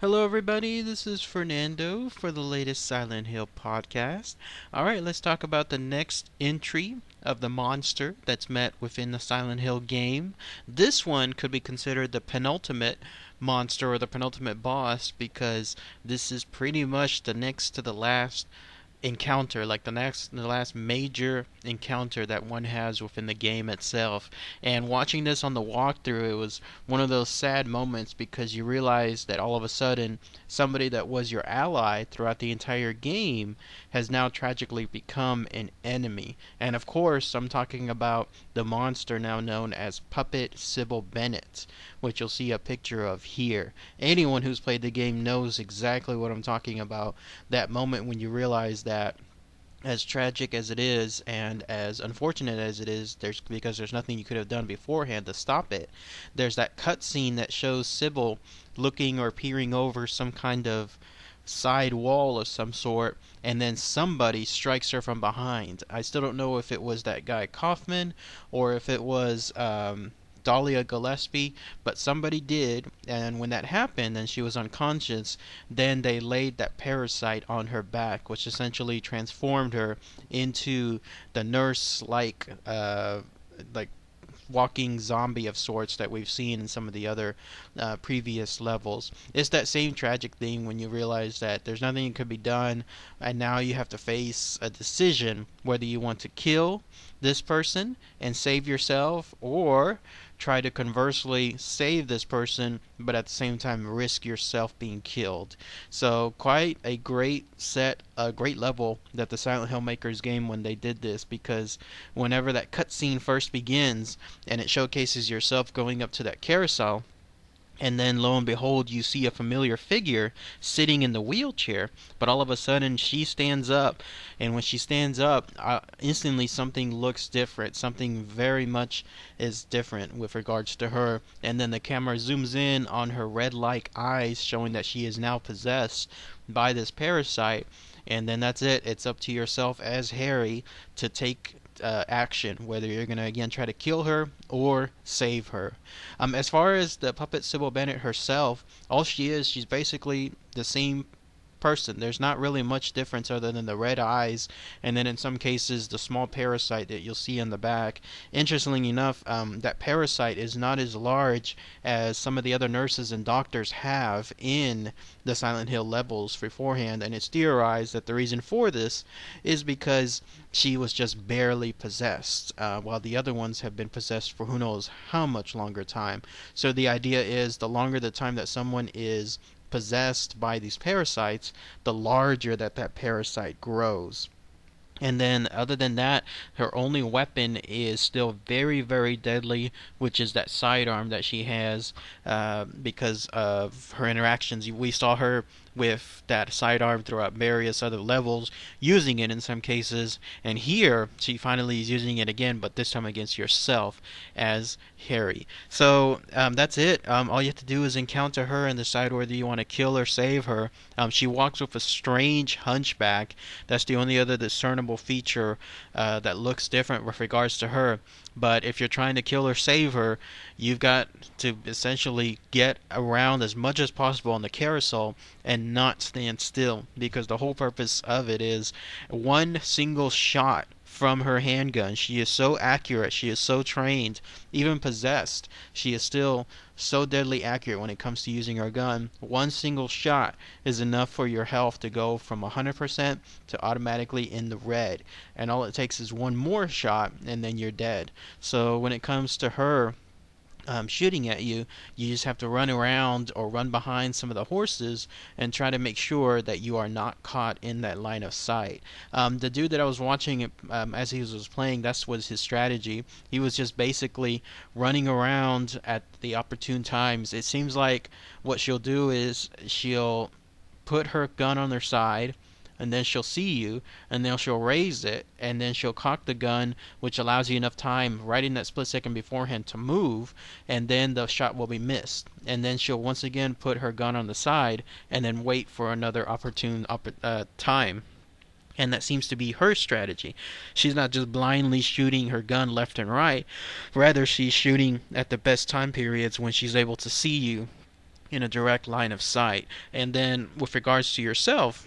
Hello, everybody. This is Fernando for the latest Silent Hill podcast. All right, let's talk about the next entry of the monster that's met within the Silent Hill game. This one could be considered the penultimate monster or the penultimate boss because this is pretty much the next to the last encounter, like the last major encounter that one has within the game itself. And watching this on the walkthrough, it was one of those sad moments because you realize that all of a sudden somebody that was your ally throughout the entire game has now tragically become an enemy. And of course, I'm talking about the monster now known as Puppet Cybil Bennett, which you'll see a picture of here. Anyone who's played the game knows exactly what I'm talking about. That moment when you realize that as tragic as it is and as unfortunate as it is, because there's nothing you could have done beforehand to stop it. There's that cutscene that shows Cybil looking or peering over some kind of side wall of some sort, and then somebody strikes her from behind. I still don't know if it was that guy Kaufman or if it was Dahlia Gillespie, but somebody did, and when that happened and she was unconscious, then they laid that parasite on her back, which essentially transformed her into the nurse-like walking zombie of sorts that we've seen in some of the other previous levels. It's that same tragic thing when you realize that there's nothing that could be done, and now you have to face a decision whether you want to kill this person and save yourself, or try to conversely save this person but at the same time risk yourself being killed. So quite a great level that the Silent Hill makers game when they did this, because whenever that cutscene first begins and it showcases yourself going up to that carousel, and then lo and behold you see a familiar figure sitting in the wheelchair, but all of a sudden she stands up, and when she stands up, instantly something looks different. Something very much is different with regards to her, and then the camera zooms in on her red-like eyes, showing that she is now possessed by this parasite. And then that's it. It's up to yourself as Harry to take action, whether you're going to again try to kill her or save her. As far as the puppet Cybil Bennett herself, all she is, she's basically the same person. There's not really much difference other than the red eyes, and then in some cases the small parasite that you'll see on the back. Interestingly enough, that parasite is not as large as some of the other nurses and doctors have in the Silent Hill levels beforehand, and it's theorized that the reason for this is because she was just barely possessed, while the other ones have been possessed for who knows how much longer time. So the idea is the longer the time that someone is possessed by these parasites, the larger that parasite grows. And then, other than that, her only weapon is still very, very deadly, which is that sidearm that she has, because of her interactions. We saw her with that sidearm throughout various other levels, using it in some cases, and here she finally is using it again, but this time against yourself as Harry. So that's it. All you have to do is encounter her and decide whether you want to kill or save her. She walks with a strange hunchback. That's the only other discernible feature that looks different with regards to her. But if you're trying to kill or save her, you've got to essentially get around as much as possible on the carousel and not stand still, because the whole purpose of it is one single shot from her handgun. She is so accurate, she is so trained, even possessed, she is still so deadly accurate when it comes to using her gun. One single shot is enough for your health to go from 100% to automatically in the red, and all it takes is one more shot and then you're dead. So when it comes to her shooting at you, you just have to run around or run behind some of the horses and try to make sure that you are not caught in that line of sight. The dude that I was watching as he was playing, that was his strategy. He was just basically running around at the opportune times. It seems like what she'll do is she'll put her gun on their side, and then she'll see you, and then she'll raise it, and then she'll cock the gun, which allows you enough time right in that split second beforehand to move, and then the shot will be missed. And then she'll once again put her gun on the side, and then wait for another opportune time. And that seems to be her strategy. She's not just blindly shooting her gun left and right. Rather, she's shooting at the best time periods when she's able to see you in a direct line of sight. And then with regards to yourself,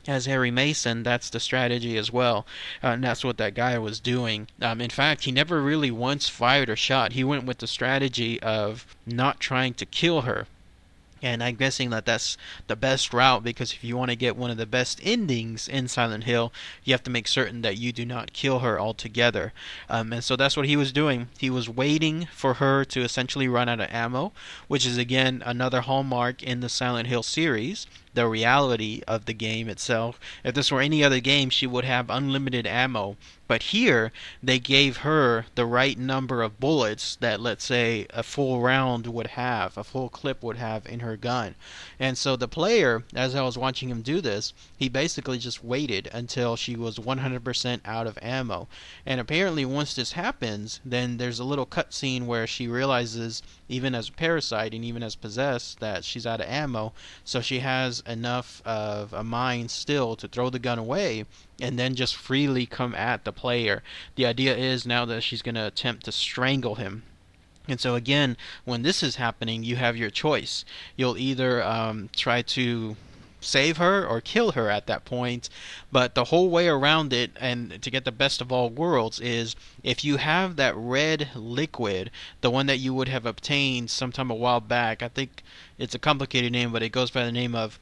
as Harry Mason, that's the strategy as well. And that's what that guy was doing. In fact, he never really once fired or shot. He went with the strategy of not trying to kill her. And I'm guessing that that's the best route, because if you want to get one of the best endings in Silent Hill, you have to make certain that you do not kill her altogether. And so that's what he was doing. He was waiting for her to essentially run out of ammo, which is again another hallmark in the Silent Hill series. The reality of the game itself. If this were any other game, she would have unlimited ammo. But here, they gave her the right number of bullets that, let's say, a full round would have, a full clip would have in her gun. And so the player, as I was watching him do this, he basically just waited until she was 100% out of ammo. And apparently once this happens, then there's a little cutscene where she realizes, even as a parasite and even as possessed, that she's out of ammo. So she has enough of a mind still to throw the gun away and then just freely come at the player. The idea is now that she's going to attempt to strangle him. And so again, when this is happening, you have your choice. You'll either try to save her or kill her at that point, but the whole way around it, and to get the best of all worlds, is if you have that red liquid, the one that you would have obtained sometime a while back. I think it's a complicated name, but it goes by the name of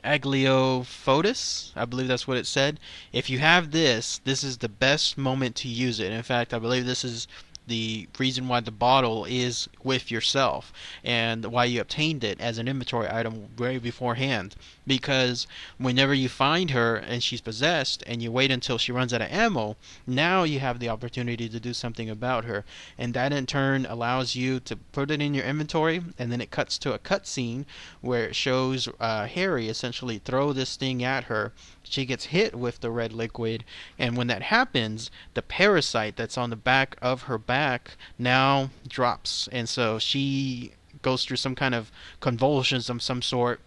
Agliofotis, I believe that's what it said. If you have this is the best moment to use it. In fact, I believe this is the reason why the bottle is with yourself and why you obtained it as an inventory item way beforehand. Because whenever you find her and she's possessed and you wait until she runs out of ammo, now you have the opportunity to do something about her. And that in turn allows you to put it in your inventory, and then it cuts to a cutscene where it shows Harry essentially throw this thing at her. She gets hit with the red liquid, and when that happens, the parasite that's on the back of her back now drops, and so she goes through some kind of convulsions of some sort.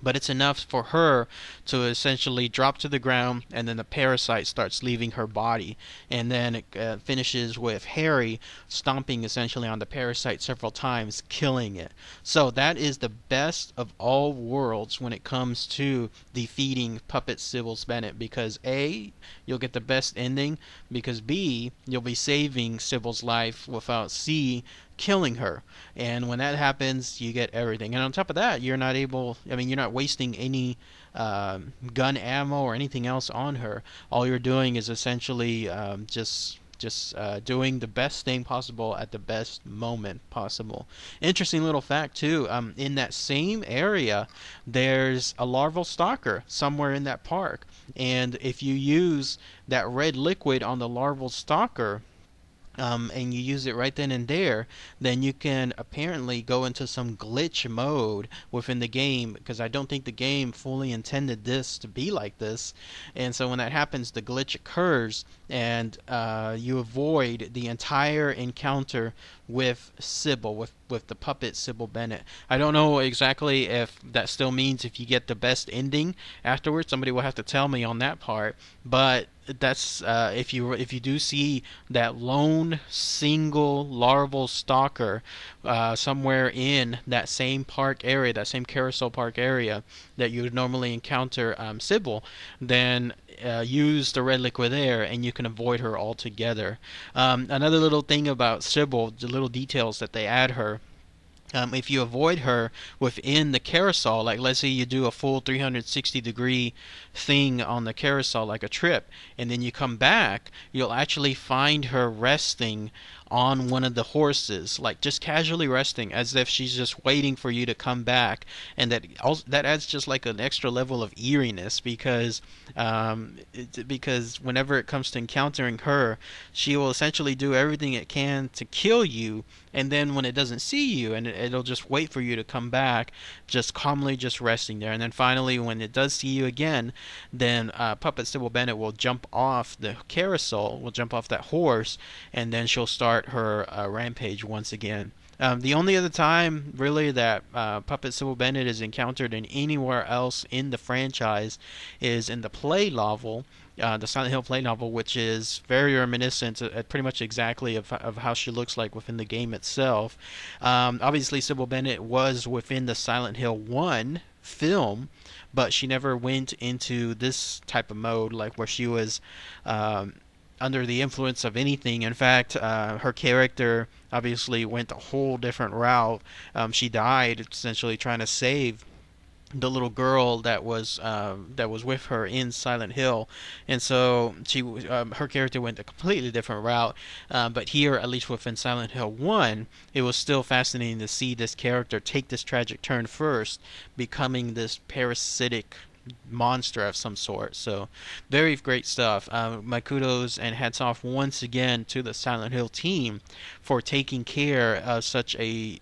But it's enough for her to essentially drop to the ground, and then the parasite starts leaving her body. And then it finishes with Harry stomping essentially on the parasite several times, killing it. So that is the best of all worlds when it comes to defeating Puppet Cybil Bennett, because A, you'll get the best ending, because B, you'll be saving Cybil's life without C, killing her. And when that happens, you get everything. And on top of that, you're not wasting any gun ammo or anything else on her. All you're doing is essentially just doing the best thing possible at the best moment possible. Interesting little fact too, in that same area there's a larval stalker somewhere in that park, and if you use that red liquid on the larval stalker, and you use it right then and there, then you can apparently go into some glitch mode within the game, because I don't think the game fully intended this to be like this. And so when that happens, the glitch occurs, and you avoid the entire encounter with Cybil, with the puppet Cybil Bennett. I don't know exactly if that still means if you get the best ending afterwards. Somebody will have to tell me on that part, but that's if you do see that lone single larval stalker somewhere in that same park area, that same carousel park area that you would normally encounter Cybil, then use the red liquid there, and you can avoid her altogether. Another little thing about Cybil, the little details that they add her. If you avoid her within the carousel, like let's say you do a full 360-degree thing on the carousel, like a trip, and then you come back, you'll actually find her resting on one of the horses, like just casually resting, as if she's just waiting for you to come back. And that adds just like an extra level of eeriness, because whenever it comes to encountering her, she will essentially do everything it can to kill you, and then when it doesn't see you, and it'll just wait for you to come back, just calmly just resting there. And then finally, when it does see you again, then Puppet Cybil Bennett will jump off the carousel, will jump off that horse, and then she'll start her rampage once again. The only other time really that Puppet Sybil Bennett is encountered in anywhere else in the franchise is in the play novel, the Silent Hill play novel, which is very reminiscent, pretty much exactly of how she looks like within the game itself. Obviously, Sybil Bennett was within the Silent Hill 1 film, but she never went into this type of mode, like where she was under the influence of anything. In fact, her character obviously went a whole different route. She died essentially trying to save the little girl that was with her in Silent Hill, and so her character went a completely different route. But here, at least within Silent Hill 1, it was still fascinating to see this character take this tragic turn first, becoming this parasitic monster of some sort. So very great stuff. My kudos and hats off once again to the Silent Hill team for taking care of such a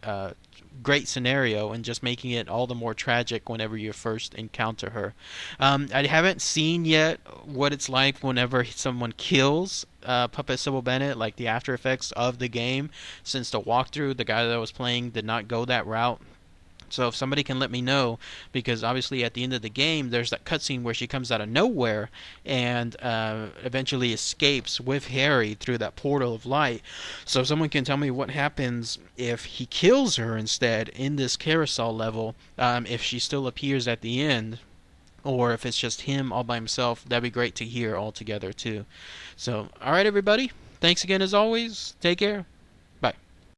great scenario and just making it all the more tragic whenever you first encounter her. I haven't seen yet what it's like whenever someone kills Puppet Sybil Bennett, like the after effects of the game, since the walkthrough, the guy that I was playing did not go that route. So if somebody can let me know, because obviously at the end of the game there's that cutscene where she comes out of nowhere and eventually escapes with Harry through that portal of light. So if someone can tell me what happens if he kills her instead in this carousel level, if she still appears at the end, or if it's just him all by himself, that'd be great to hear all together too. So, alright everybody, thanks again as always, take care.